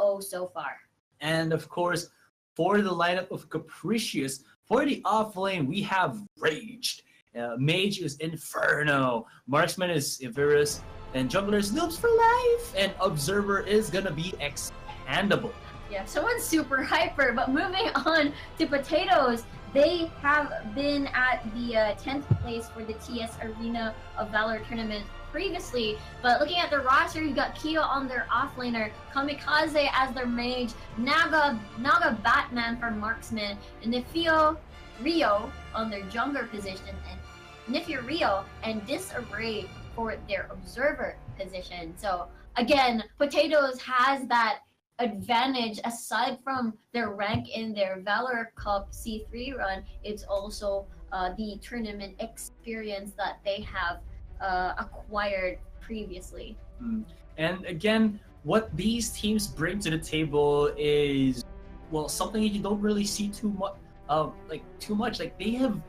2-0 so far. And of course, for the lineup of CapricieuX, for the off lane, we have Raged. Mage is Inferno. Marksman is Ivirus. And Jungler is Noobs for Life. And Observer is gonna be Expandable. Yeah, someone's super hyper, but moving on to Potatoes, they have been at the 10th place for the TS Arena of Valor tournament previously, but looking at their roster, you got Kia on their offlaner, Kamikaze as their mage, Naga Batman for marksman, and Nifio Rio on their jungler position, and Nifio Rio and Disarray for their observer position. So again, Potatoes has that advantage aside from their rank in their Valor Cup C3 run. It's also the tournament experience that they have acquired previously. And again, what these teams bring to the table is, well, something that you don't really see too much. Like they have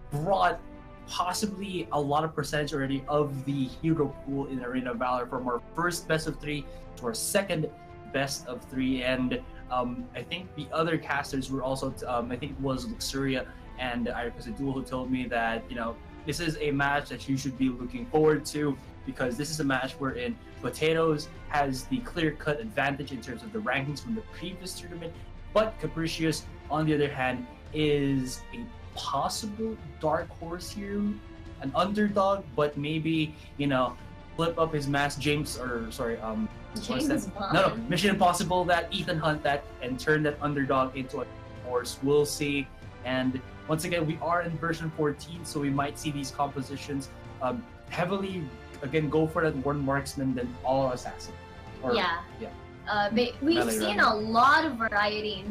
brought possibly a lot of percentage already of the hero pool in Arena of Valor from our first best of 3 to our second best of 3, and I think the other casters were also I think it was Luxuria and Iris Duel who told me that, you know, this is a match that you should be looking forward to, because this is a match wherein Potatoes has the clear-cut advantage in terms of the rankings from the previous tournament, but CapricieuX, on the other hand, is a possible dark horse here, an underdog, but maybe, you know, flip up his mask, James Bond. No, Mission Impossible, that Ethan Hunt that, and turn that underdog into a horse. We'll see. And once again, we are in version 14, so we might see these compositions heavily again go for that one marksman than all assassin. We've seen a lot of variety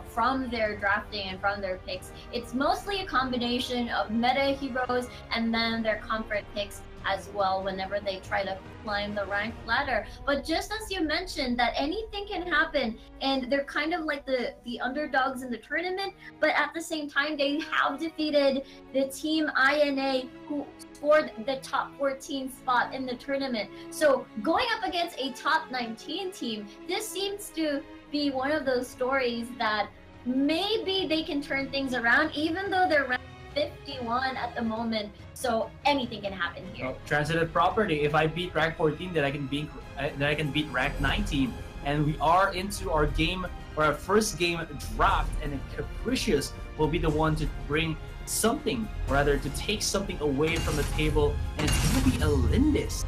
from their drafting and from their picks. It's mostly a combination of meta heroes and then their comfort picks as well whenever they try to climb the rank ladder. But just as you mentioned, that anything can happen, and they're kind of like the underdogs in the tournament, but at the same time they have defeated the team INA, who scored the top 14 spot in the tournament. So going up against a top 19 team, this seems to be one of those stories that maybe they can turn things around, even though they're ranked 51 at the moment, so anything can happen here. Well, transitive property. If I beat rank 14, then I can beat rank 19, and we are into our game, or our first game draft, and CapricieuX will be the one to bring something, or rather to take something away from the table, and it's going to be a Lindis.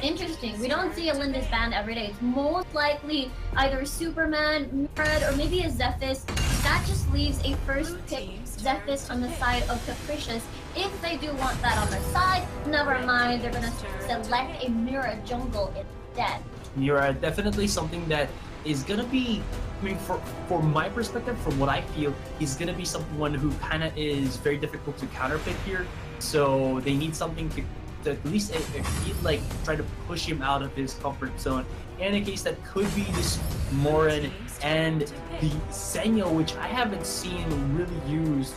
Interesting. We don't see a Lindis ban every day. It's most likely either Superman, Murad, or maybe a Zephys. That just leaves a first pick Zephys on the side of CapricieuX. If they do want that on their side, never mind. They're going to select a Mira jungle instead. Mira, definitely something that is going to be, I mean, for my perspective, from what I feel, he's going to be someone who kind of is very difficult to counterpick here. So they need something to at least like try to push him out of his comfort zone. And in a case that could be this Morin and the Senyo, which I haven't seen really used,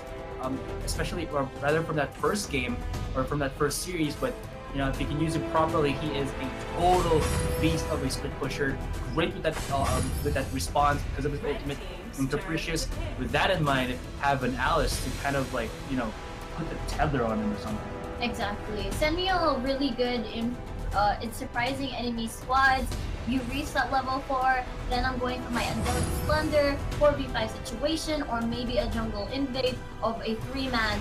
especially, or rather from that first game or from that first series. But you know, if you can use it properly, he is a total beast of a split pusher. Great with that response because of his ultimate. And CapricieuX, with that in mind, have an Alice to kind of like, you know, put the tether on him or something. Exactly. Senyo really good in surprising enemy squads. You reach that level 4, then I'm going for my Angelic Splendor 4v5 situation, or maybe a jungle invade of a 3-man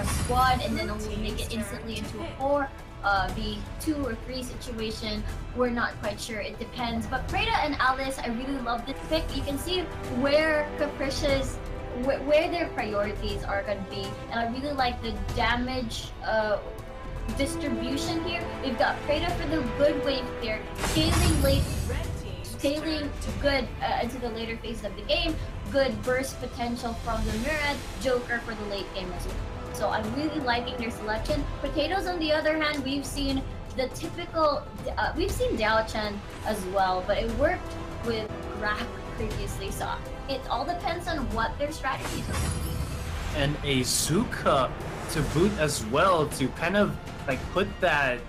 squad, and then only make it instantly into a 4v2 or 3 situation. We're not quite sure, it depends. But Preda and Alice, I really love this pick. You can see where CapricieuX, where their priorities are going to be, and I really like the damage distribution here. We've got Preda for the good wave here, scaling good into the later phase of the game, good burst potential from the Murad, Joker for the late game as well. So I'm really liking their selection. Potatoes, on the other hand, we've seen the typical, we've seen Dao Chen as well, but it worked with Grak previously, so it all depends on what their strategies are. And a Zuka to boot as well, to kind of like put that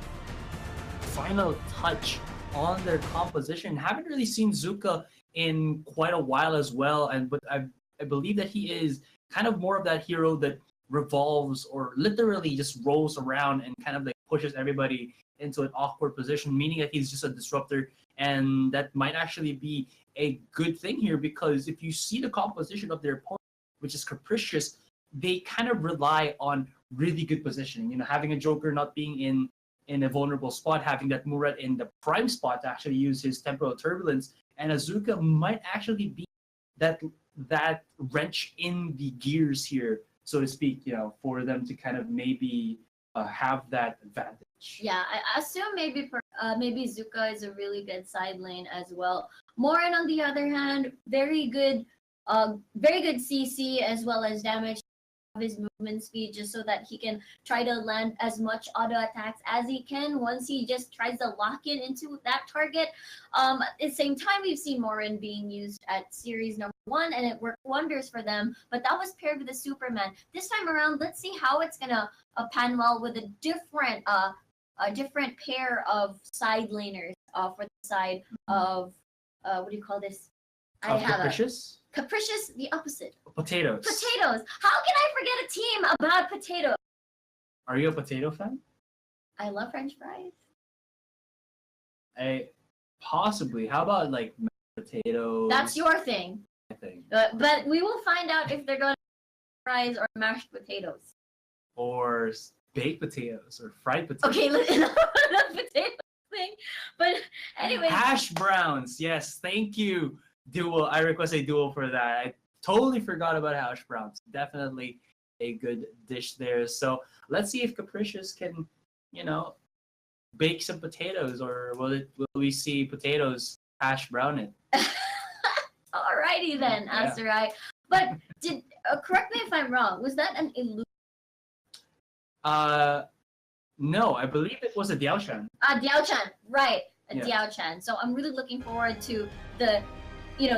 final touch on their composition. Haven't really seen Zuka in quite a while as well. And but I believe that he is kind of more of that hero that revolves or literally just rolls around and kind of like pushes everybody into an awkward position, meaning that he's just a disruptor. And that might actually be a good thing here, because if you see the composition of their opponent, which is Capricious, they kind of rely on really good positioning. You know, having a Joker not being in a vulnerable spot, having that Murat in the prime spot to actually use his temporal turbulence, and Azuka might actually be that wrench in the gears here, so to speak. You know, for them to kind of maybe have that advantage. Yeah, I assume maybe Zuka is a really good side lane as well. Morin, on the other hand, very good CC as well as damage of his movement speed, just so that he can try to land as much auto attacks as he can once he just tries to lock in into that target. At the same time, we've seen Morin being used at series number 1, and it worked wonders for them, but that was paired with a Superman. This time around, let's see how it's gonna pan well with a different pair of side laners for the side of what do you call this? Capricious? Capricious, the opposite. Potatoes. Potatoes. How can I forget a team about potatoes? Are you a potato fan? I love French fries. Possibly. How about like mashed potatoes? That's your thing. I think. But we will find out if they're going to fries or mashed potatoes. Or baked potatoes or fried potatoes. Okay, not potato thing. But anyway. Hash browns. Yes, thank you, Duo. I request a duo for that. I totally forgot about hash browns. Definitely a good dish there. So let's see if Capricious can, bake some potatoes, or will we see potatoes hash brown it? Alrighty then, Asterai. But correct me if I'm wrong. Was that an illusion? No, I believe it was a Diao-chan. Diao-chan, right. Diao-chan. So I'm really looking forward to the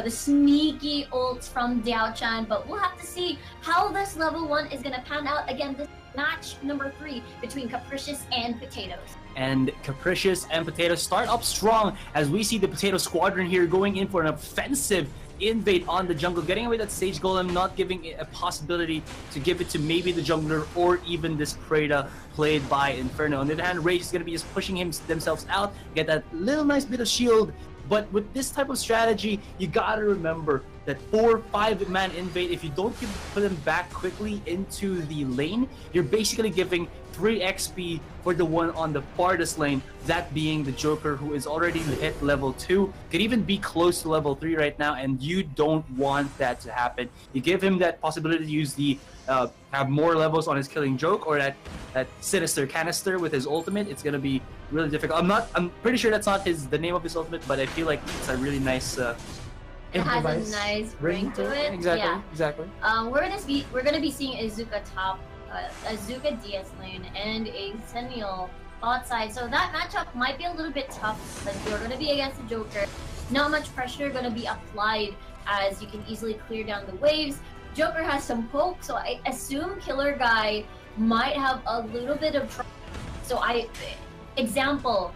sneaky ults from Diao-chan, but we'll have to see how this level 1 is gonna pan out. Again, this match number 3 between Capricious and Potatoes. And Capricious and Potatoes start up strong as we see the Potato Squadron here going in for an offensive invade on the jungle, getting away that Sage Golem, not giving it a possibility to give it to maybe the jungler or even this Preda played by Inferno. On the other hand, Rage is going to be just pushing themselves out, get that little nice bit of shield. But with this type of strategy, you gotta remember that 4-5 man invade, if you don't put them back quickly into the lane, you're basically giving 3 XP for the one on the farthest lane, that being the Joker, who is already hit level 2, could even be close to level 3 right now, and you don't want that to happen. You give him that possibility to use the have more levels on his Killing Joke, or that Sinister Canister with his ultimate. It's gonna be really difficult. I'm pretty sure that's not the name of his ultimate, but I feel like it's a really nice it has a nice ring to it. Exactly. We're gonna be seeing Azuka top, Azuka DS lane, and a Sentinel bot side. So that matchup might be a little bit tough, because you're gonna be against the Joker. Not much pressure gonna be applied, as you can easily clear down the waves. Joker has some poke, so I assume Killer Guy might have a little bit of trouble. So example,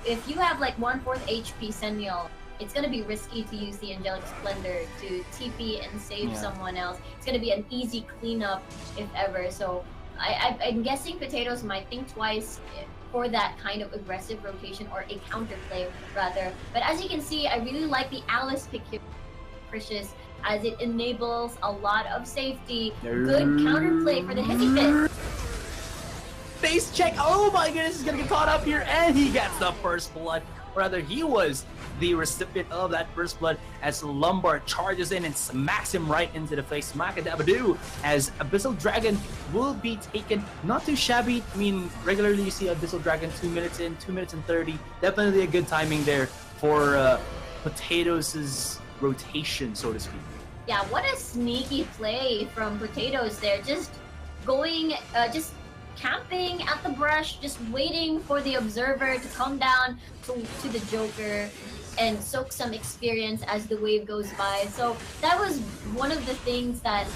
if you have like 1/4 HP Sentinel, it's gonna be risky to use the Angelic Splendor to TP and save someone else. It's gonna be an easy cleanup if ever. So I'm guessing Potatoes might think twice for that kind of aggressive rotation, or a counterplay rather. But as you can see, I really like the Alice pick here, Capricious, as it enables a lot of safety. Good counterplay for the Hissy Fit. Face check. Oh my goodness, he's gonna get caught up here, and he gets the first blood. Or rather, he was the recipient of that first blood, as Lombard charges in and smacks him right into the face. Smack-a-dabba-doo, as Abyssal Dragon will be taken. Not too shabby. I mean, regularly you see Abyssal Dragon 2 minutes in, 2 minutes and 30. Definitely a good timing there for Potatoes' rotation, so to speak. Yeah, what a sneaky play from Potatoes there. Just going, just camping at the brush, just waiting for the Observer to come down to the Joker and soak some experience as the wave goes by. So that was one of the things that,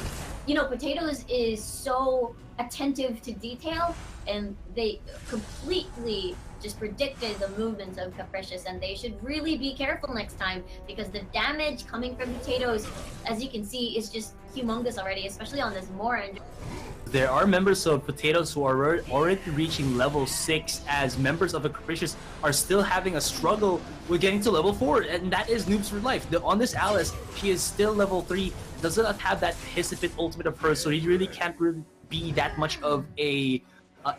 Potatoes is so attentive to detail, and they completely just predicted the movements of Capricious, and they should really be careful next time because the damage coming from Potatoes, as you can see, is just humongous already, especially on this Moran. There are members of Potatoes who are already reaching level 6, as members of Capricious are still having a struggle with getting to level 4, and that is Noobs for Life. On this Alice, she is still level 3, does not have that Hissifit ultimate of hers, so he really can't really be that much of a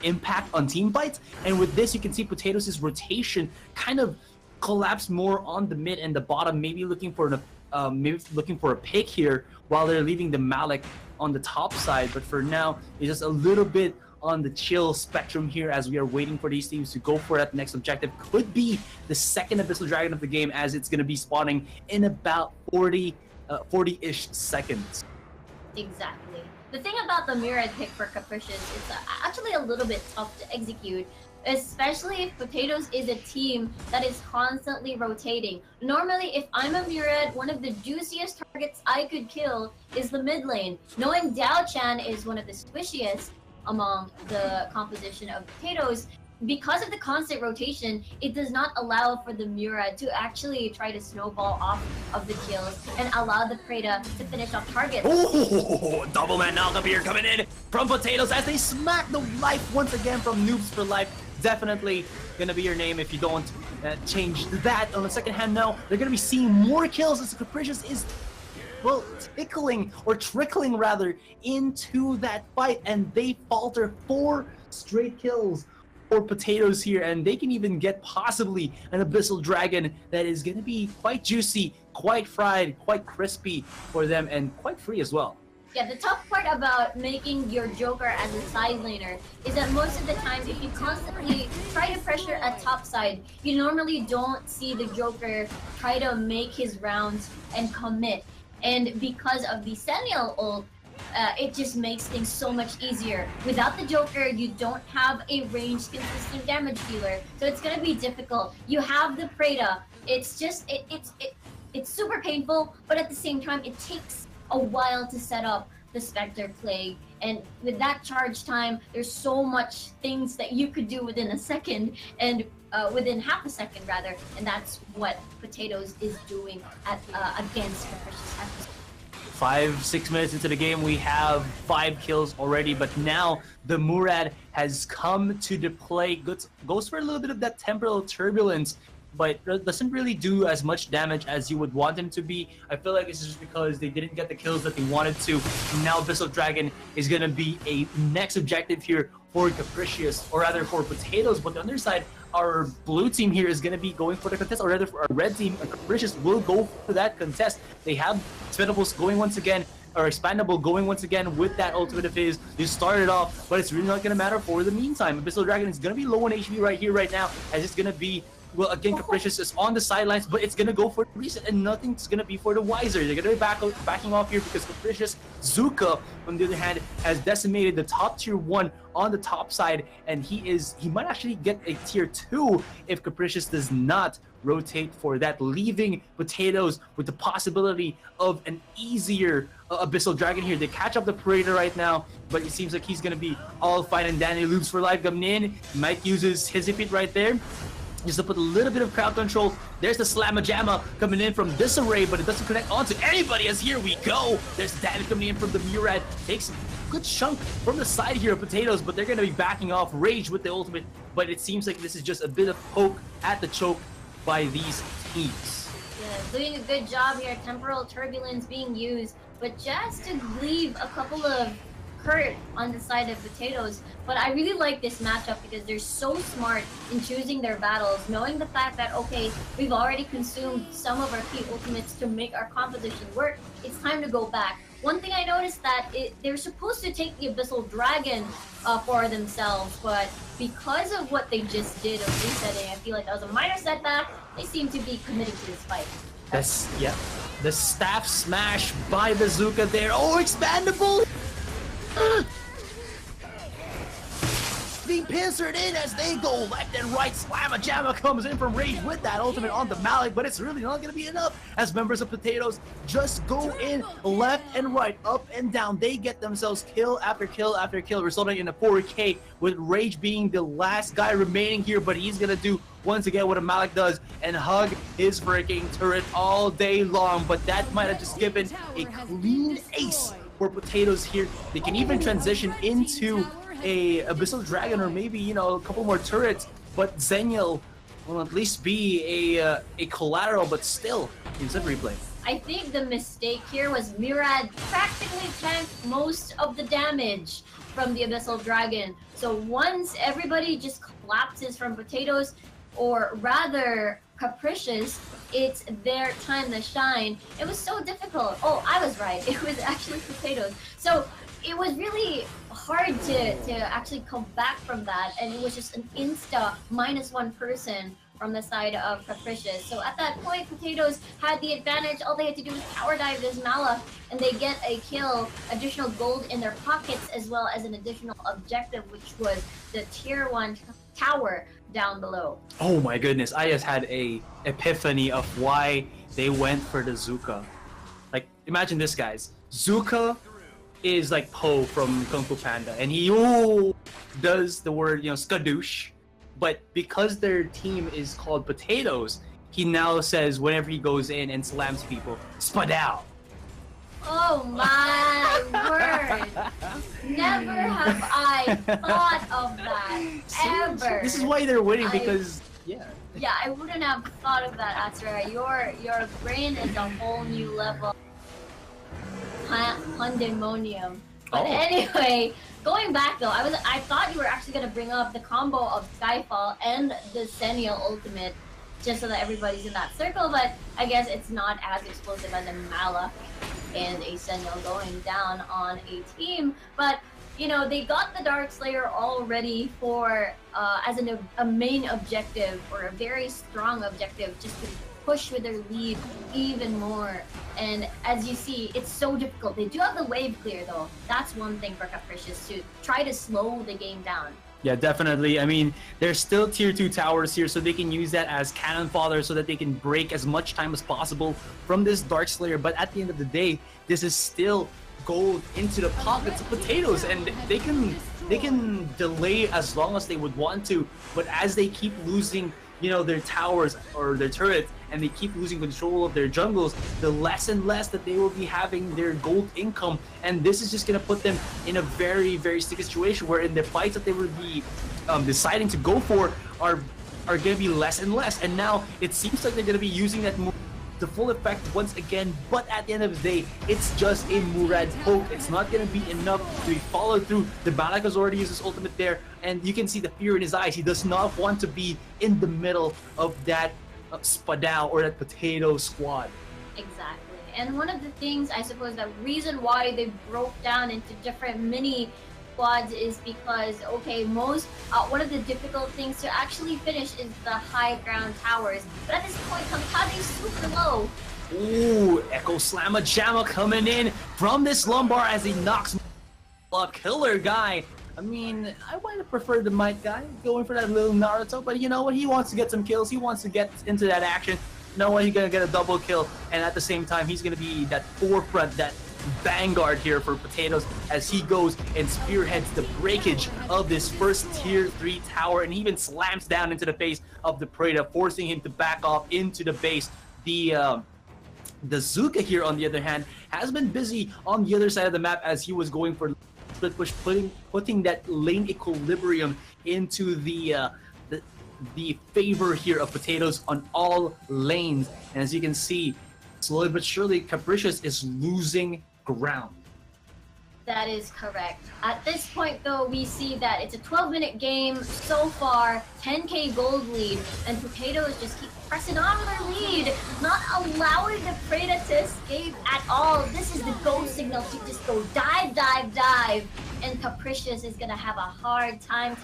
impact on team fights. And with this, you can see Potatoes' rotation kind of collapse more on the mid and the bottom, maybe looking for a pick here while they're leaving the Malik on the top side. But for now, it's just a little bit on the chill spectrum here as we are waiting for these teams to go for that next objective. Could be the second Abyssal Dragon of the game, as it's going to be spawning in about 40-ish seconds. Exactly. The thing about the Murad pick for Capricious, it's actually a little bit tough to execute, especially if Potatoes is a team that is constantly rotating. Normally, if I'm a Murad, one of the juiciest targets I could kill is the mid lane. Knowing Dao-chan is one of the squishiest among the composition of Potatoes, because of the constant rotation, it does not allow for the Murad to actually try to snowball off of the kills and allow the Preda to finish off targets. Oh, double man knock-up here coming in from Potatoes as they smack the life once again from Noobs for Life. Definitely gonna be your name if you don't change that. On the second hand now, they're gonna be seeing more kills as Capricious is, well, trickling rather into that fight, and they falter 4 straight kills for Potatoes here, and they can even get possibly an Abyssal Dragon that is gonna be quite juicy, quite fried, quite crispy for them, and quite free as well. Yeah, the tough part about making your Joker as a side laner is that most of the time, if you constantly try to pressure a top side, you normally don't see the Joker try to make his rounds and commit. And because of the Sentinel ult, it just makes things so much easier. Without the Joker, you don't have a ranged, consistent damage dealer, so it's gonna be difficult. You have the Preda. It's just it's super painful, but at the same time, it takes a while to set up the Spectre Plague, and with that charge time, there's so much things that you could do within a second, and within half a second rather, and that's what Potatoes is doing against Capricious at this point. 5-6 minutes into the game, we have 5 kills already, but now the Murad has come to the play. Goes for a little bit of that temporal turbulence, but doesn't really do as much damage as you would want him to be. I feel like this is just because they didn't get the kills that they wanted to. Now Abyssal Dragon is going to be a next objective here for Capricious, or rather for Potatoes, but on the other side, our blue team here is going to be going for the contest, or rather for our red team, Capricious will go for that contest. They have Expendables going once again, or Expandable going once again with that ultimate of his. They started off, but it's really not going to matter for the meantime. Abyssal Dragon is going to be low on HP right here, right now, as it's going to be, well, again, Capricious is on the sidelines, but it's going to go for the reset, and nothing's going to be for the wiser. They're going to be backing off here because Capricious Zuka, on the other hand, has decimated the top tier 1 on the top side, and he might actually get a tier 2 if Capricious does not rotate for that, leaving Potatoes with the possibility of an easier Abyssal Dragon here. They catch up the Predator right now, but it seems like he's going to be all fine and dandy. Loops for life coming in. Might uses his feet right there, just to put a little bit of crowd control. There's the Slamma-Jamma coming in from Disarray, but it doesn't connect onto anybody, as here we go. There's the damage coming in from the Murad. Takes a good chunk from the side here of Potatoes, but they're going to be backing off. Rage with the ultimate, but it seems like this is just a bit of poke at the choke by these teams. Yeah, doing a good job here. Temporal Turbulence being used, but just to leave a couple of hurt on the side of Potatoes. But I really like this matchup because they're so smart in choosing their battles, knowing the fact that, okay, we've already consumed some of our key ultimates to make our composition work. It's time to go back. One thing I noticed that they're supposed to take the Abyssal Dragon for themselves, but because of what they just did of resetting, I feel like that was a minor setback. They seem to be committed to this fight. Yeah. The staff smash by Bazooka there. Oh, Expandable! Being pincer it in as they go left and right. Slamma Jamma comes in from Rage with that ultimate on the Malik, but it's really not going to be enough as members of Potatoes just go in left and right, up and down. They get themselves kill after kill after kill, resulting in a 4K with Rage being the last guy remaining here, but he's going to do once again what a Malik does and hug his freaking turret all day long, but that might have just given a clean ace for Potatoes here. They can even transition into a Abyssal Dragon or maybe, you know, a couple more turrets, but Zenial will at least be a collateral, but still instant replay. I think the mistake here was Murad practically tanked most of the damage from the Abyssal Dragon. So once everybody just collapses from Potatoes, or rather Capricious, it's their time to shine. It was so difficult. Oh, I was right. It was actually Potatoes. So it was really hard to actually come back from that, and it was just an insta -1 person from the side of Capricious. So at that point, Potatoes had the advantage. All they had to do was tower dive this Mala, and they get a kill, additional gold in their pockets, as well as an additional objective, which was the tier 1 tower down below. Oh my goodness, I just had a epiphany of why they went for the Zuka. Like, imagine this, guys. Zuka is like Po from Kung Fu Panda, and he does the word, you know, skadoosh, but because their team is called Potatoes, he now says whenever he goes in and slams people, spadao. Oh my word! Never have I thought of that, ever. This is why they're winning, because yeah, I wouldn't have thought of that, Asura. Your brain is a whole new level. Pandemonium. But anyway, going back though, I thought you were actually gonna bring up the combo of Skyfall and the Zenial ultimate, just so that everybody's in that circle, but I guess it's not as explosive as a Mala and a Zenial going down on a team. But you know, they got the Dark Slayer all ready for as a main objective, or a very strong objective, just to push with their lead even more. And as you see, it's so difficult. They do have the wave clear though. That's one thing for Capricious, to try to slow the game down. Yeah, definitely. I mean, there's still tier 2 towers here, so they can use that as cannon fodder so that they can break as much time as possible from this Dark Slayer. But at the end of the day, this is still gold into the pockets of Potatoes, and they can delay as long as they would want to. But as they keep losing, you know, their towers or their turrets, and they keep losing control of their jungles, the less and less that they will be having their gold income. And this is just going to put them in a very, very sticky situation, where in the fights that they will be deciding to go for are going to be less and less. And now it seems like they're going to be using that move to full effect once again, but at the end of the day, it's just a Murad poke. It's not going to be enough to be followed through. The Balak has already used his ultimate there, and you can see the fear in his eyes. He does not want to be in the middle of that spadao or that Potato squad. Exactly. And one of the things, I suppose, the reason why they broke down into different mini squads is because, okay, one of the difficult things to actually finish is the high ground towers. But at this point, Kamikaze's super low. Ooh, Echo Slamma Jamma coming in from this lumbar as he knocks a killer guy. I mean, I might have preferred the Might guy going for that little Naruto, but you know what? He wants to get some kills. He wants to get into that action. You know what? He's going to get a double kill, and at the same time, he's going to be that forefront, that vanguard here for Potatoes as he goes and spearheads the breakage of this first tier 3 tower, and he even slams down into the face of the Preda, forcing him to back off into the base. The Zuka here, on the other hand, has been busy on the other side of the map as he was going for split push, putting that lane equilibrium into the favor here of Potatoes on all lanes. And as you can see, slowly but surely, Capricious is losing ground. That is correct. At this point, though, we see that it's a 12-minute game so far, 10k gold lead, and Potatoes just keep pressing on with their lead, not allowing the Preda to escape at all. This is the go signal to just go dive, dive, dive, and Capricious is gonna have a hard time.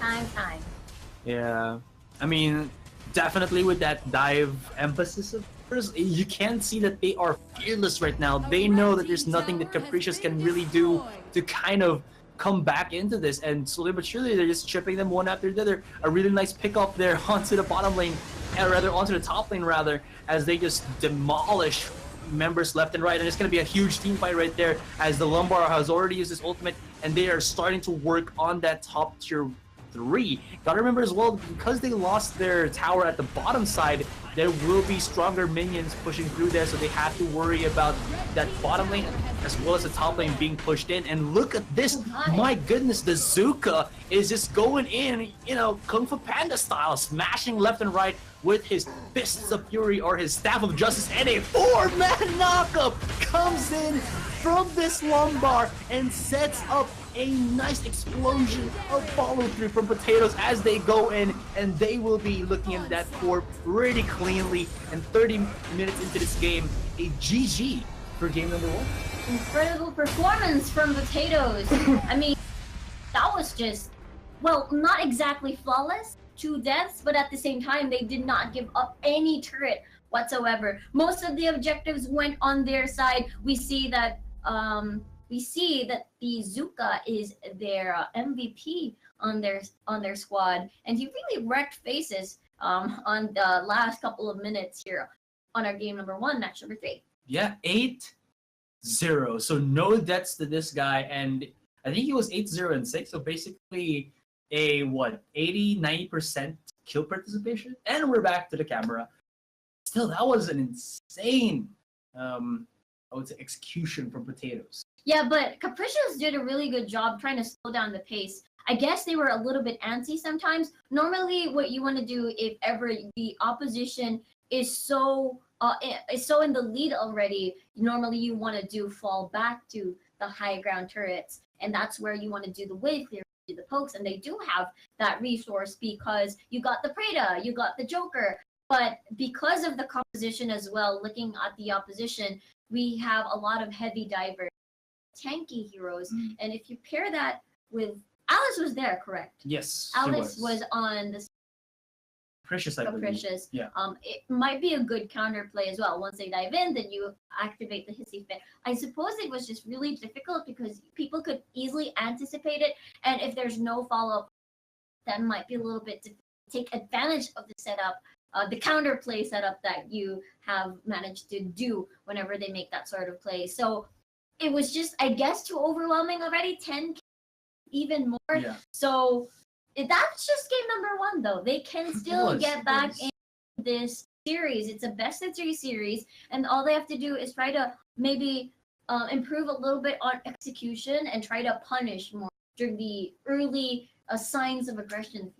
Yeah, I mean, definitely with that dive emphasis of course, you can see that they are fearless right now. They know that there's nothing that Capricious can really do to kind of come back into this, and slowly but surely they're just chipping them one after the other. A really nice pickup there onto the bottom lane, and rather onto the top lane rather, as they just demolish members left and right, and it's going to be a huge team fight right there, as the Lumbar has already used his ultimate, and they are starting to work on that top tier 3. Gotta remember as well, because they lost their tower at the bottom side, there will be stronger minions pushing through there, so they have to worry about that bottom lane as well as the top lane being pushed in. And look at this, my goodness, the Zuka is just going in, you know, Kung Fu Panda style, smashing left and right with his Fists of Fury or his Staff of Justice, and a 4-man knockup comes in from this Lumbar and sets up a nice explosion of follow-through from Potatoes as they go in, and they will be looking at that core pretty cleanly. And 30 minutes into this game, a GG for game number 1. Incredible performance from Potatoes. I mean, that was just, well, not exactly flawless, 2 deaths, but at the same time, they did not give up any turret whatsoever. Most of the objectives went on their side. We see that the Zuka is their MVP on their squad, and he really wrecked faces on the last couple of minutes here on our game number 1, match number 3. Yeah, 8-0. So no deaths to this guy, and I think he was 8-0-6. So basically a 80-90% kill participation. And we're back to the camera. Still, that was an insane I would say execution from Potatoes. Yeah, but CapricieuX did a really good job trying to slow down the pace. I guess they were a little bit antsy sometimes. Normally, what you want to do if ever the opposition is so in the lead already, normally you want to do fall back to the high ground turrets, and that's where you want to do the wave clear, do the pokes, and they do have that resource because you got the Preda, you got the Joker. But because of the composition as well, looking at the opposition, we have a lot of heavy diver, tanky heroes, and if you pair that with Alice was there, correct? Yes, Alice was on the Capricious, I believe. Capricious. Yeah. It might be a good counterplay as well. Once they dive in, then you activate the hissy fit. I suppose it was just really difficult because people could easily anticipate it, and if there's no follow-up, that might be a little bit to take advantage of the setup, the counterplay setup that you have managed to do whenever they make that sort of play. So it was just, I guess, too overwhelming already. 10, even more. Yeah. So that's just game number 1, though. They can still get back in this series. It's a best of 3 series, and all they have to do is try to maybe improve a little bit on execution and try to punish more during the early signs of aggression.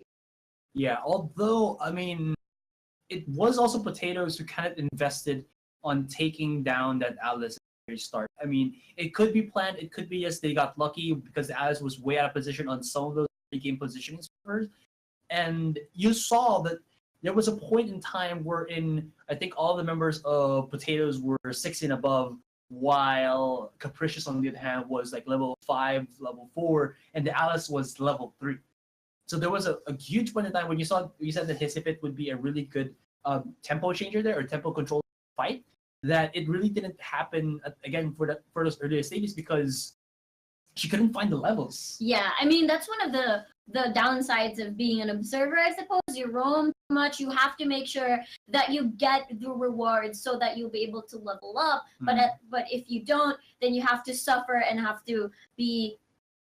Yeah, although, I mean, it was also Potatoes who kind of invested on taking down that Alice at the very start. I mean, it could be planned, it could be just they got lucky because Alice was way out of position on some of those game positionings first. And you saw that there was a point in time wherein I think all the members of Potatoes were 6 and above, while Capricious on the other hand was like level 5, level 4, and the Alice was level 3. So there was a huge point in time when you said that Hissifit would be a really good tempo changer there, or tempo control fight, that it really didn't happen again for those earlier stages because she couldn't find the levels. Yeah, I mean, that's one of the downsides of being an observer, I suppose. You roam too much, you have to make sure that you get the rewards so that you'll be able to level up. But if you don't, then you have to suffer and have to be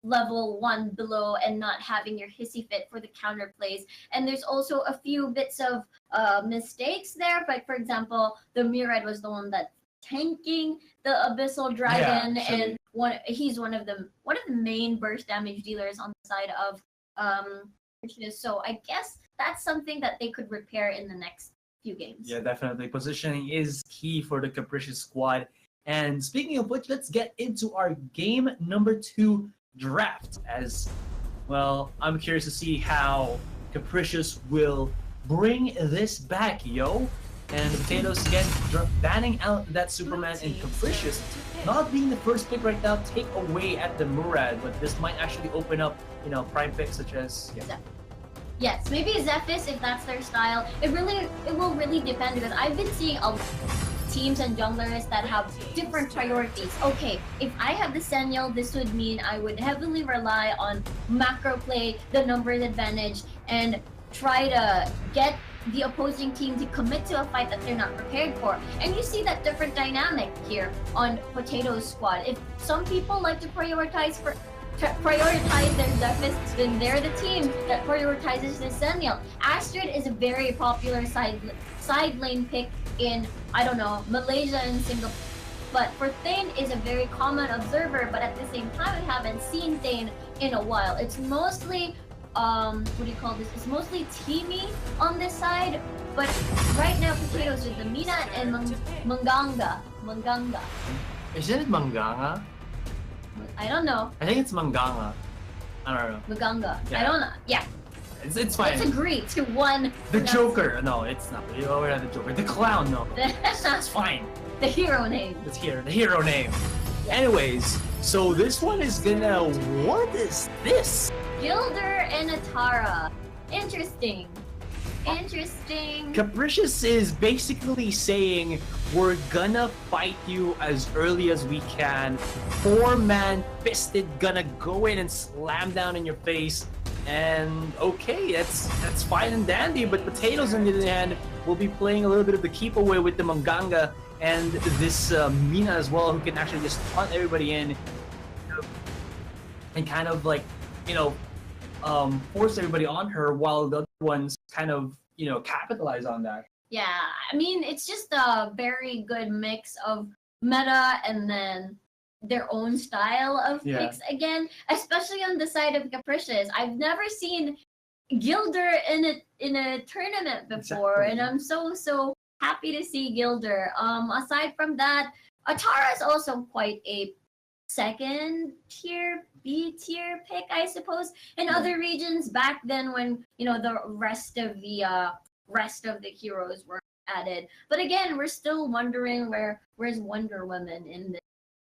level 1 below and not having your hissy fit for the counter plays. And there's also a few bits of mistakes there. But for example, the Murad was the one that tanking the Abyssal Dragon, and he's one of the main burst damage dealers on the side of so I guess that's something that they could repair in the next few games. Yeah, definitely. Positioning is key for the Capricious squad. And speaking of which, let's get into our game number 2 draft. As well, I'm curious to see how Capricious will bring this back, yo. And the Potatoes again banning out that Superman, and Capricious not being the first pick right now, take away at the Murad, but this might actually open up, prime picks such as Yes, maybe Zephys if that's their style. It will really depend, because I've been seeing a teams and junglers that have different priorities. Okay, if I have the Sentinel, this would mean I would heavily rely on macro play, the numbers advantage, and try to get the opposing team to commit to a fight that they're not prepared for. And you see that different dynamic here on Potato's squad. If some people like to prioritize their deficits, then they're the team that prioritizes the Sentinel. Astrid is a very popular side lane pick in, I don't know, Malaysia and Singapore. But for Thane is a very common observer, but at the same time, we haven't seen Thane in a while. It's mostly, what do you call this? It's mostly teamy on this side, but right now Potatoes with the Mina and Manganga. Isn't it Manganga? I don't know. I think it's Manganga. I don't know. Manganga. Yeah. I don't know. Yeah. It's fine. Let's agree to one. The Joker. No, it's not. We already have the Joker. The Clown. No. It's fine. The hero name. It's here. The hero name. Anyways, so this one is gonna. What is this? Gilder and Atara. Interesting. Capricious is basically saying we're gonna fight you as early as we can. 4-man fisted gonna go in and slam down in your face. And okay, that's fine and dandy, but Potatoes on the other hand will be playing a little bit of the keep away with the Manganga and this Mina as well, who can actually just hunt everybody in and kind of like, you know, force everybody on her, while the other ones kind of, you know, capitalize on that. Yeah, I mean, it's just a very good mix of meta and then their own style of picks again, especially on the side of Capricious. I've never seen Gilder in a tournament before, and I'm so happy to see Gilder. Aside from that, Atara is also quite a second tier, B tier pick, I suppose, in other regions back then when, you know, the rest of the heroes were added. But again, we're still wondering where's Wonder Woman in the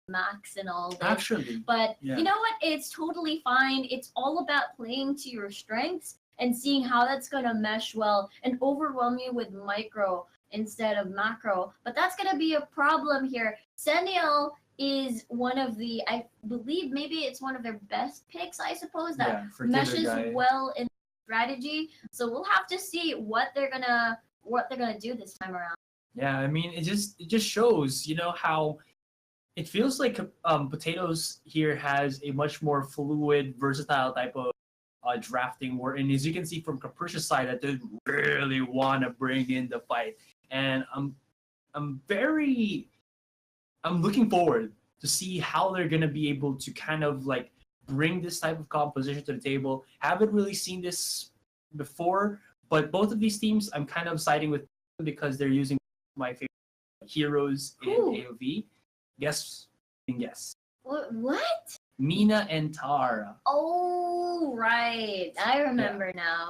Max and all this. Actually, but you know what? It's totally fine. It's all about playing to your strengths and seeing how that's gonna mesh well and overwhelm you with micro instead of macro. But that's gonna be a problem here. Sentinel is one of the, I believe maybe it's one of their best picks, I suppose, that meshes well in strategy. So we'll have to see what they're gonna do this time around. Yeah, I mean, it just shows, you know, how it feels like Potatoes here has a much more fluid, versatile type of drafting, wherein, as you can see from Capricious side, that they really want to bring in the fight. And I'm looking forward to see how they're going to be able to kind of like bring this type of composition to the table. Haven't really seen this before, but both of these teams I'm kind of siding with because they're using my favorite heroes in AOV. Guess. What? Mina and Tara. Oh, right. I remember now.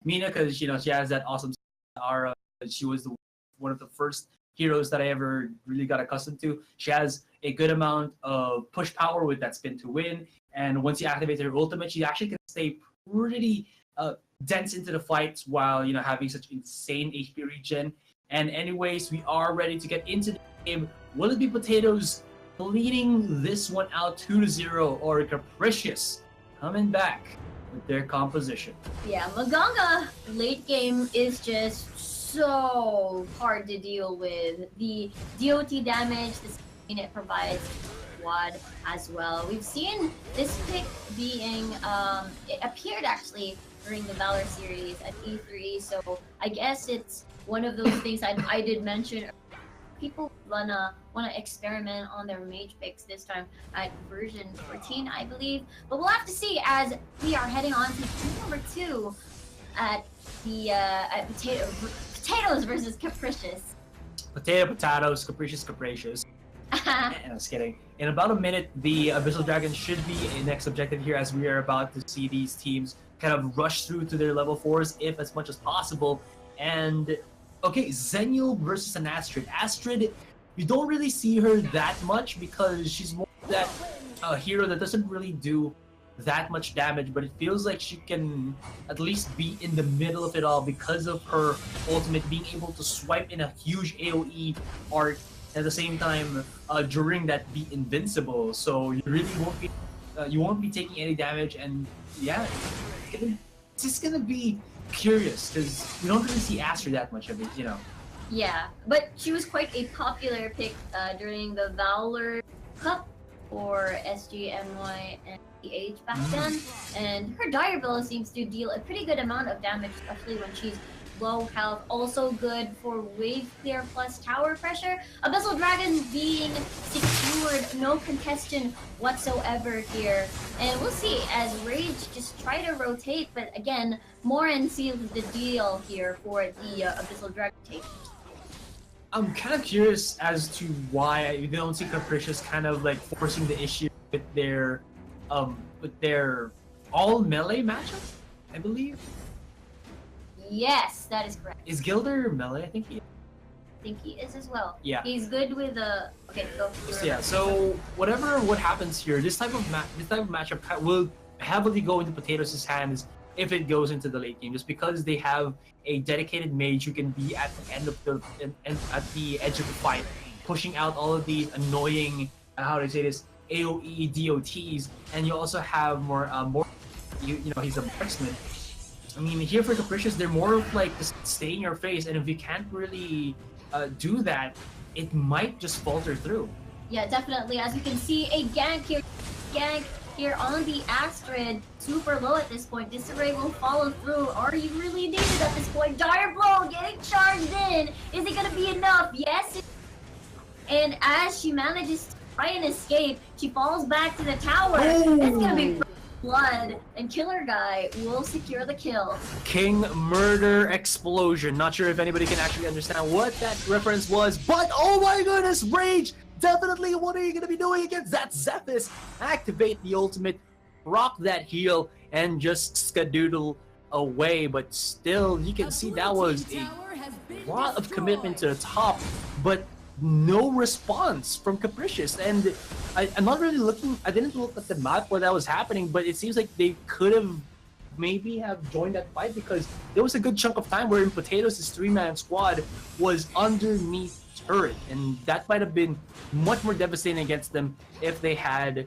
Mina, because, you know, she has that awesome Tara. She was one of the first heroes that I ever really got accustomed to. She has a good amount of push power with that spin to win, and once you activate her ultimate, she actually can stay pretty dense into the fights while, you know, having such insane HP regen. And anyways, we are ready to get into the game. Will it be Potatoes leading this one out 2-0, or Capricious coming back with their composition? Yeah, Maganga late game is just so hard to deal with. The DOT damage this unit provides squad as well. We've seen this pick being it appeared actually during the Valor series at E3, so I guess it's one of those things I did mention. People wanna experiment on their mage picks this time at version 14, I believe. But we'll have to see as we are heading on to team number 2 at the at Potatoes versus Capricious. Potatoes, Capricious. I was kidding. In about a minute, the Abyssal Dragons should be a next objective here, as we are about to see these teams kind of rush through to their level 4s, if as much as possible. And okay, Zenial versus an Astrid. Astrid, you don't really see her that much because she's more that hero that doesn't really do that much damage, but it feels like she can at least be in the middle of it all because of her ultimate being able to swipe in a huge AoE arc at the same time during that be invincible. So you really won't be taking any damage, and yeah, it's just gonna be curious because we don't really see Aster that much of it, you know. Yeah, but she was quite a popular pick during the Valor Cup for SGMY and PH back then, and her Dire Blow seems to deal a pretty good amount of damage, especially when she's low health. Also good for wave clear plus tower pressure. Abyssal Dragon being secured, no contestant whatsoever here. And we'll see as Rage just try to rotate, but again, Morin seals the deal here for the Abyssal Dragon take. I'm kind of curious as to why you don't see Capricious kind of like forcing the issue with their all melee matchup, I believe. Yes, that is correct. Is Gilder melee? I think He is as well. Yeah. He's good with okay, go. Yeah. So what happens here, this type of matchup will heavily go into Potatoes' hands if it goes into the late game, just because they have a dedicated mage who can be at the end of at the edge of the fight, pushing out all of these annoying how do I say this, AoE DOTs, and you also have more you know, he's a marksman. I mean, here for Capricious, they're more of like just stay in your face, and if you can't really do that, it might just falter through. Yeah, definitely. As you can see, a gank here on the Astrid, super low at this point. Disarray will follow through. Are you really needed at this point? Dire Blow getting charged in. Is it gonna be enough? Yes. And as she manages to try and escape, she falls back to the tower. Oh. It's gonna be blood, and Killer Guy will secure the kill. King Murder Explosion. Not sure if anybody can actually understand what that reference was, but oh my goodness, Rage! Definitely, what are you going to be doing against that Zephys? Activate the ultimate, rock that heal, and just skadoodle away. But still, you can see that was a lot of commitment to the top, but no response from Capricious. And I'm not really looking, I didn't look at the map where that was happening, but it seems like they could have maybe have joined that fight, because there was a good chunk of time where in Potatoes' three-man squad was underneath turret, and that might have been much more devastating against them if they had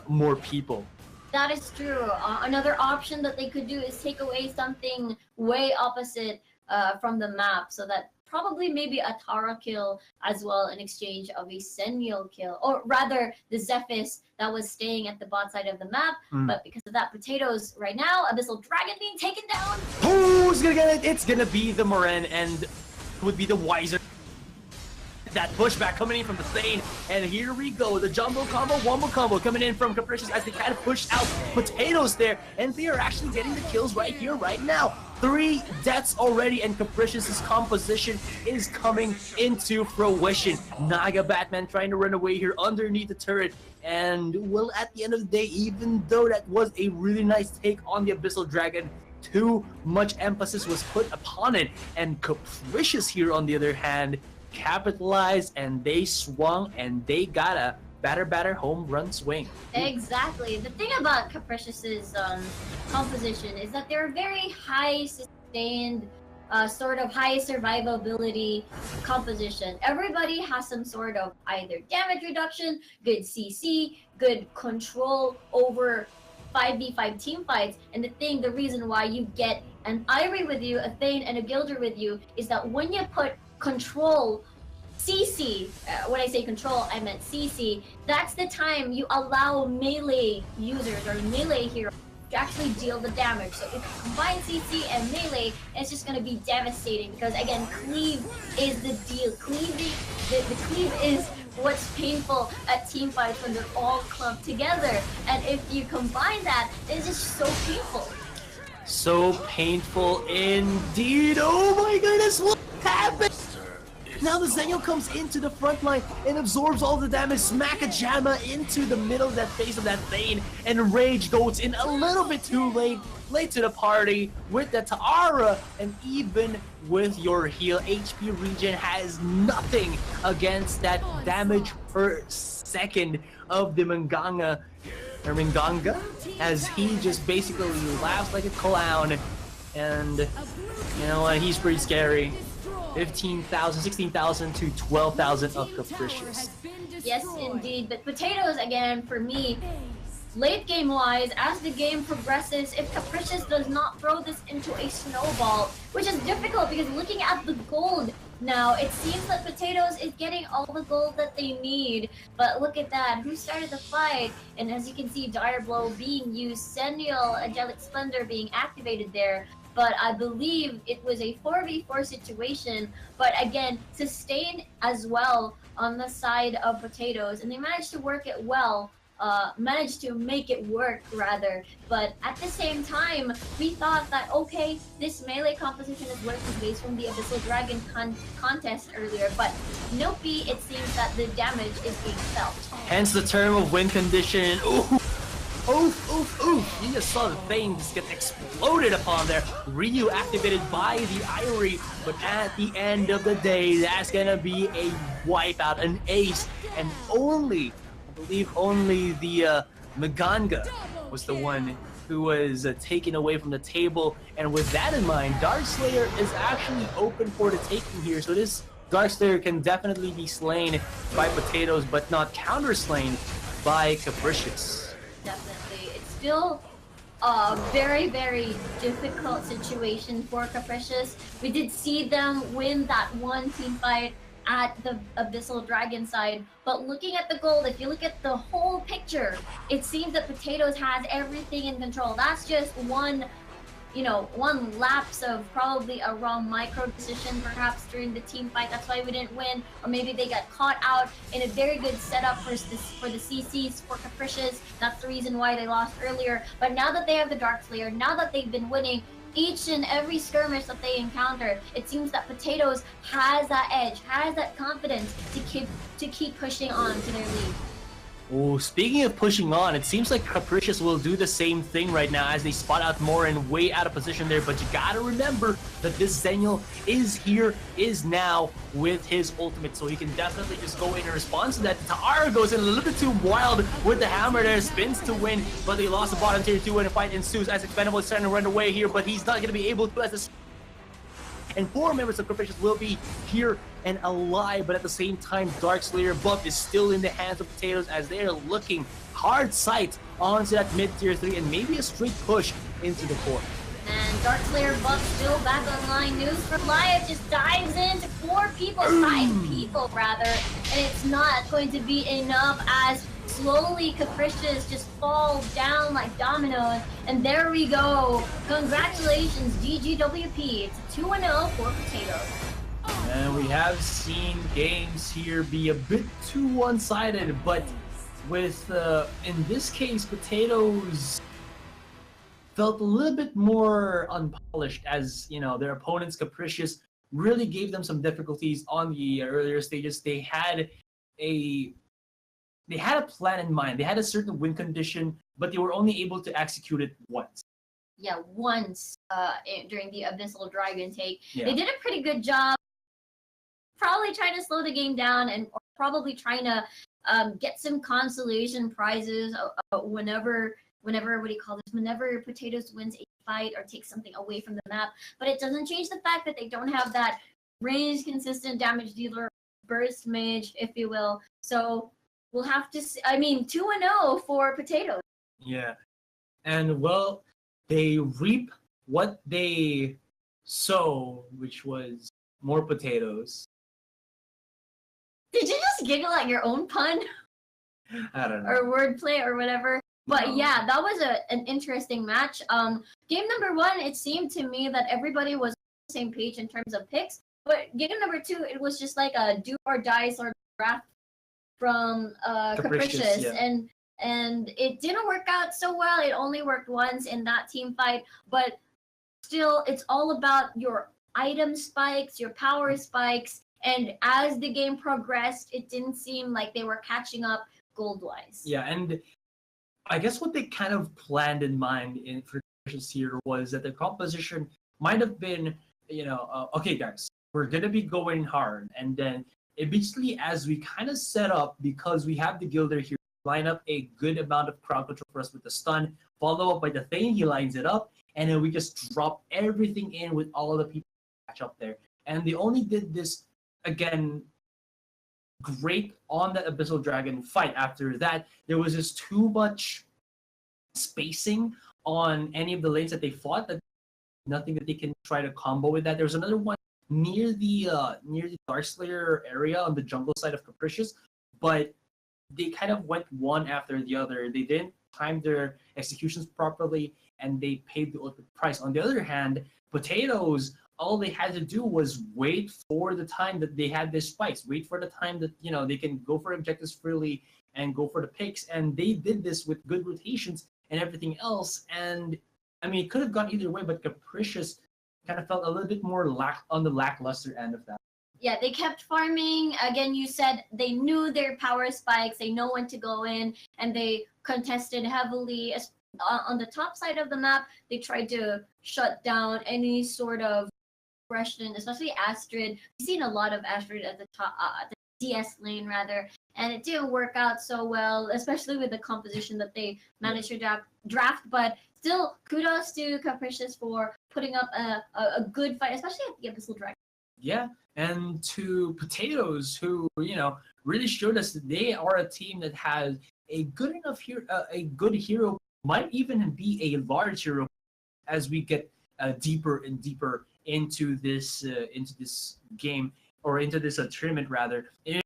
more people. That is true. Another option that they could do is take away something way opposite from the map, so that probably maybe a Tara kill as well in exchange of a Sennial kill, or rather the Zephys that was staying at the bot side of the map. But because of that, Potatoes right now, Abyssal Dragon being taken down. Who's gonna get it? It's gonna be the Moren, and would be the wiser. That pushback coming in from the Thane, and here we go, the jumbo combo, wombo combo coming in from Capricious as they kind of push out Potatoes there, and they are actually getting the kills right here, right now. 3 deaths already, and Capricious's composition is coming into fruition. Naga Batman trying to run away here underneath the turret, and well, at the end of the day, even though that was a really nice take on the Abyssal Dragon, too much emphasis was put upon it, and Capricious here on the other hand capitalized, and they swung, and they got a batter home run swing. Exactly. The thing about Capricious's composition is that they're very high sustained, sort of high survivability composition. Everybody has some sort of either damage reduction, good CC, good control over 5v5 team fights, and the reason why you get an Irie with you, a Thane, and a Gilder with you is that when you put control CC, when I say control, I meant CC, that's the time you allow melee users or melee heroes to actually deal the damage. So if you combine CC and melee, it's just going to be devastating, because again, cleave is the deal. The cleave is what's painful at team fights when they're all clumped together, and if you combine that, it's just so painful. So painful indeed. Oh my goodness, what happened? Now the Zenyo comes into the front line and absorbs all the damage, smack a Jamma into the middle of that face of that Thane, and Rage goes in a little bit too late to the party with the Tara, and even with your heal, HP regen has nothing against that damage per second of the Manganga. Erminganga, as he just basically laughs like a clown, and you know what, he's pretty scary. 15,000, 16,000 to 12,000 of Capricious. Yes, indeed. But Potatoes, again, for me, late game wise, as the game progresses, if Capricious does not throw this into a snowball, which is difficult because looking at the gold now, it seems that Potatoes is getting all the gold that they need. But look at that, who started the fight? And as you can see, Dire Blow being used, Sennial, Angelic Splendor being activated there. But I believe it was a 4v4 situation. But again, Sustain as well on the side of Potatoes, and they managed to work it well. Managed to make it work rather, but at the same time we thought that okay, this melee composition is working based from the Abyssal Dragon contest earlier, but nope, it seems that the damage is being felt. Hence the term of win condition. Oof, oof, oof. You just saw the thing just get exploded upon there. Ryu activated by the Irie, but at the end of the day, that's gonna be a wipeout, an ace, and only, I believe only the Maganga was the one who was taken away from the table. And with that in mind, Darkslayer is actually open for the taking here. So this Darkslayer can definitely be slain by Potatoes, but not counter-slain by Capricious. Definitely. It's still a very, very difficult situation for Capricious. We did see them win that one team fight at the Abyssal Dragon side, but looking at the gold, if you look at the whole picture, it seems that Potatoes has everything in control. That's just one, you know, one lapse of probably a wrong micro decision perhaps during the team fight. That's why we didn't win, or maybe they got caught out in a very good setup for the CCs for Capricious. That's the reason why they lost earlier. But now that they have the Darkslayer, now that they've been winning each and every skirmish that they encounter, it seems that Potatoes has that edge, has that confidence to keep pushing on to their lead. Oh, speaking of pushing on, it seems like Capricious will do the same thing right now as they spot out more and way out of position there, but you gotta remember that this Xennial is here, is now with his ultimate, so he can definitely just go in and respond to that. Ta'ara goes in a little bit too wild with the hammer there, spins to win, but they lost the bottom tier 2 when a fight ensues as Expendable is trying to run away here, but he's not gonna be able to as this. And 4 members of Capricious will be here and alive, but at the same time, Darkslayer buff is still in the hands of Potatoes as they are looking hard sight onto that mid-tier 3 and maybe a straight push into the core. And Darkslayer buff still back online. News for Live just dives into 4 people, 5 people rather, and it's not going to be enough as slowly Capricious just falls down like dominoes. And there we go. Congratulations, GGWP. It's 2-0 for Potatoes. And we have seen games here be a bit too one-sided, but with, in this case, Potatoes felt a little bit more unpolished as, you know, their opponents, Capricious, really gave them some difficulties on the earlier stages. They had a plan in mind. They had a certain win condition, but they were only able to execute it once. Yeah, once during the Abyssal Dragon take. Yeah. They did a pretty good job. Probably trying to slow the game down and probably trying to get some consolation prizes whenever what do you call this? Whenever Potatoes wins a fight or takes something away from the map. But it doesn't change the fact that they don't have that range consistent damage dealer, burst mage, if you will. So we'll have to see. I mean, 2-0 for Potatoes. Yeah. And well, they reap what they sow, which was more potatoes. Did you just giggle at your own pun? I don't know. Or wordplay or whatever? But No. yeah, that was an interesting match. Game number 1, it seemed to me that everybody was on the same page in terms of picks. But game number 2, it was just like a do or die sort of draft from Capricious. Yeah. And it didn't work out so well. It only worked once in that team fight. But still, it's all about your item spikes, your power spikes. And as the game progressed, it didn't seem like they were catching up gold-wise. Yeah, and I guess what they kind of planned in mind for Capricious here was that the composition might have been, you know, okay guys, we're gonna be going hard, and then immediately as we kind of set up, because we have the Gilder here line up a good amount of crowd control for us with the stun, follow up by the Thane, he lines it up, and then we just drop everything in with all of the people catch up there. And they only did this, again, great on that Abyssal Dragon fight. After that, there was just too much spacing on any of the lanes that they fought, that nothing that they can try to combo with that. There was another one near the Darkslayer area on the jungle side of CapricieuX, but they kind of went one after the other. They didn't time their executions properly, and they paid the ultimate price. On the other hand, Potatoes, all they had to do was wait for the time that they had this spikes, wait for the time that, you know, they can go for objectives freely and go for the picks, and they did this with good rotations and everything else. And I mean, it could have gone either way, but CapricieuX kind of felt a little bit more on the lackluster end of that. Yeah, they kept farming. Again, you said they knew their power spikes, they know when to go in, and they contested heavily. On the top side of the map, they tried to shut down any sort of aggression, especially Astrid. We've seen a lot of Astrid at the top, the DS lane rather, and it didn't work out so well, especially with the composition that they managed to draft. But still, kudos to CapricieuX for putting up a good fight, especially at the Abyssal Dragon. Yeah, and to Potatoes, who, you know, really showed us that they are a team that has a good enough hero, a good hero, might even be a large hero as we get deeper and deeper into this game, or into this tournament rather.